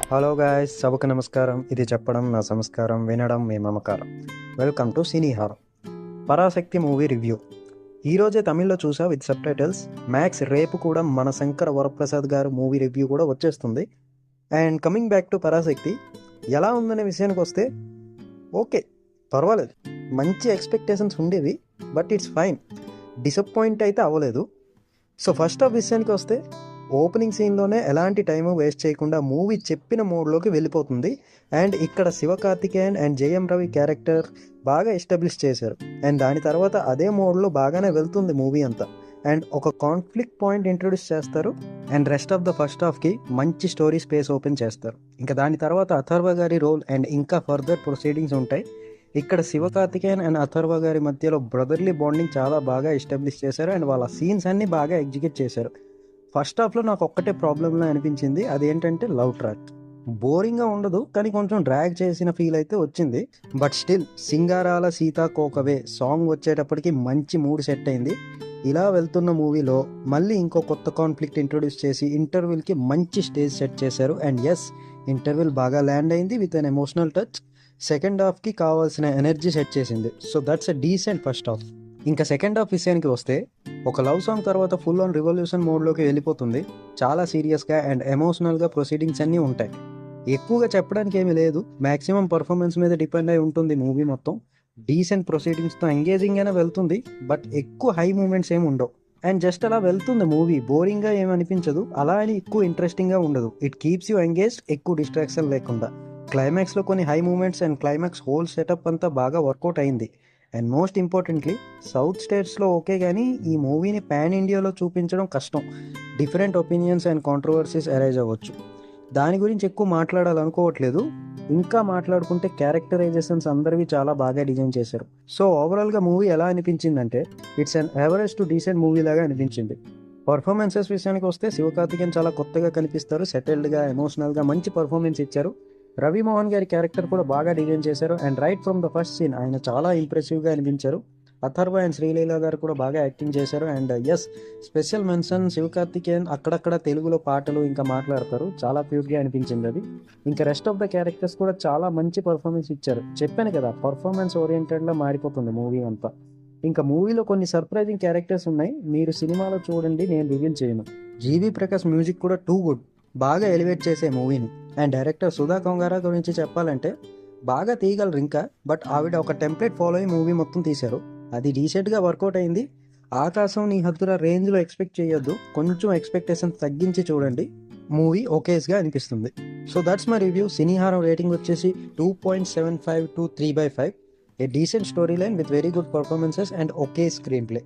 Hello guys, సభకు నమస్కారం. ఇది చెప్పడం నా సంస్కారం, వినడం మీ మమకారం. Welcome to Cineharam. Parasakthi movie review ఈరోజే తమిళ్లో చూసా విత్ సబ్ టైటిల్స్. మ్యాక్స్ రేపు కూడా మన శంకర వరప్రసాద్ గారు మూవీ రివ్యూ కూడా వచ్చేస్తుంది. And coming back to Parashakti, ఎలా ఉందనే విషయానికి వస్తే ఓకే, పర్వాలేదు. మంచి ఎక్స్పెక్టేషన్స్ ఉండేవి, బట్ ఇట్స్ ఫైన్. డిసప్పాయింట్ అయితే అవ్వలేదు. సో ఫస్ట్ ఆఫ్ విషయానికి వస్తే, ఓపెనింగ్ సీన్లోనే ఎలాంటి టైము వేస్ట్ చేయకుండా మూవీ చెప్పిన మోడ్లోకి వెళ్ళిపోతుంది. అండ్ ఇక్కడ శివకార్తికేయన్ అండ్ జేఎం రవి క్యారెక్టర్ బాగా ఎస్టాబ్లిష్ చేశారు. అండ్ దాని తర్వాత అదే మోడ్లో బాగానే వెళ్తుంది మూవీ అంతా. అండ్ ఒక కాన్ఫ్లిక్ట్ పాయింట్ ఇంట్రొడ్యూస్ చేస్తారు. And rest of the first హాఫ్కి మంచి స్టోరీ స్పేస్ ఓపెన్ చేస్తారు. ఇంకా దాని తర్వాత అథర్వ గారి రోల్ అండ్ ఇంకా ఫర్దర్ ప్రొసీడింగ్స్ ఉంటాయి. ఇక్కడ శివకార్తికేయన్ అండ్ అథర్వ గారి మధ్యలో బ్రదర్లీ బాండింగ్ చాలా బాగా ఎస్టాబ్లిష్ చేశారు. అండ్ వాళ్ళ సీన్స్ అన్ని బాగా ఎగ్జిక్యూట్ చేశారు. ఫస్ట్ హాఫ్లో నాకు ఒక్కటే ప్రాబ్లంలా అనిపించింది, అదేంటంటే లవ్ ట్రాక్. బోరింగ్గా ఉండదు, కానీ కొంచెం డ్రాగ్ చేసిన ఫీల్ అయితే వచ్చింది. బట్ స్టిల్ సింగారాల సీతాకోకవే సాంగ్ వచ్చేటప్పటికి మంచి మూడ్ సెట్ అయింది. ఇలా వెళ్తున్న మూవీలో మళ్ళీ ఇంకో కొత్త కాన్ఫ్లిక్ట్ ఇంట్రొడ్యూస్ చేసి ఇంటర్వెల్కి మంచి స్టేజ్ సెట్ చేశారు. అండ్ ఎస్, ఇంటర్వెల్ బాగా ల్యాండ్ అయింది with an emotional touch. Second హాఫ్కి కావాల్సిన ఎనర్జీ సెట్ చేసింది. So that's a decent first half. ఇంకా సెకండ్ హాఫ్ విషయానికి వస్తే, ఒక లవ్ సాంగ్ తర్వాత ఫుల్ ఆన్ రివల్యూషన్ మోడ్లోకి వెళ్ళిపోతుంది. చాలా సీరియస్గా అండ్ ఎమోషనల్గా ప్రొసీడింగ్స్ అన్నీ ఉంటాయి. ఎక్కువగా చెప్పడానికి ఏమీ లేదు, మ్యాక్సిమం పర్ఫార్మెన్స్ మీద డిపెండ్ అయి ఉంటుంది మూవీ మొత్తం. డీసెంట్ ప్రొసీడింగ్స్తో ఎంగేజింగ్గానే వెళ్తుంది, బట్ ఎక్కువ హై మూమెంట్స్ ఏమి ఉండవు. అండ్ జస్ట్ అలా వెళ్తుంది మూవీ, బోరింగ్గా ఏమనిపించదు, అలా అని ఎక్కువ ఇంట్రెస్టింగ్గా ఉండదు. ఇట్ కీప్స్ యూ ఎంగేజ్డ్, ఎక్కువ డిస్ట్రాక్షన్ లేకుండా. క్లైమాక్స్లో కొన్ని high moments and climax whole setup అంతా బాగా వర్కౌట్ అయింది. అండ్ మోస్ట్ ఇంపార్టెంట్లీ, సౌత్ స్టేట్స్లో ఓకే, కానీ ఈ మూవీని పాన్ ఇండియాలో చూపించడం కష్టం. Different opinions and controversies arise అవ్వచ్చు. దాని గురించి ఎక్కువ మాట్లాడాలనుకోవట్లేదు. ఇంకా మాట్లాడుకుంటే క్యారెక్టరైజేషన్స్ అందరివి చాలా బాగా డిజైన్ చేశారు. సో ఓవరాల్గా మూవీ ఎలా అనిపించిందంటే, it's an average to decent movie లాగా అనిపించింది. పర్ఫార్మెన్సెస్ విషయానికి వస్తే, శివకార్తికేయన్ చాలా కొత్తగా కనిపిస్తారు. సెటిల్డ్గా, ఎమోషనల్గా మంచి పర్ఫార్మెన్స్ ఇచ్చారు. రవి మోహన్ గారి క్యారెక్టర్ కూడా బాగా డిజైన్ చేశారు. And right from the first scene ఆయన చాలా ఇంప్రెసివ్గా అనిపించారు. అథర్వ అండ్ శ్రీలీల గారు కూడా బాగా యాక్టింగ్ చేశారు. And yes, special mention Sivakarthikeyan అక్కడక్కడ తెలుగులో పాటలు ఇంకా మాట్లాడతారు, చాలా క్యూట్గా అనిపించింది అది. ఇంకా రెస్ట్ ఆఫ్ ద క్యారెక్టర్స్ కూడా చాలా మంచి పర్ఫార్మెన్స్ ఇచ్చారు. చెప్పాను కదా, పర్ఫార్మెన్స్ ఓరియంటెడ్లా మారిపోతుంది మూవీ అంతా. ఇంకా మూవీలో కొన్ని సర్ప్రైజింగ్ క్యారెక్టర్స్ ఉన్నాయి, మీరు సినిమాలో చూడండి, నేను రివీల్ చేయను. జీవి ప్రకాష్ మ్యూజిక్ కూడా టూ గుడ్, బాగా ఎలివేట్ చేసే మూవీని. అండ్ డైరెక్టర్ సుధా కొంగారా గురించి చెప్పాలంటే, బాగా తీయగలరు ఇంకా, బట్ ఆవిడ ఒక టెంప్లెట్ ఫాలో అయ్యి మూవీ మొత్తం తీశారు. అది డీసెంట్గా వర్కౌట్ అయింది. ఆకాశం నీ హద్దుల రేంజ్లో ఎక్స్పెక్ట్ చేయొద్దు, కొంచెం ఎక్స్పెక్టేషన్స్ తగ్గించి చూడండి, మూవీ ఓకేస్గా అనిపిస్తుంది. So that's my review. Cineharam rating వచ్చేసి 2.75 to 3/5. A decent story line with very good performances and okay screen play.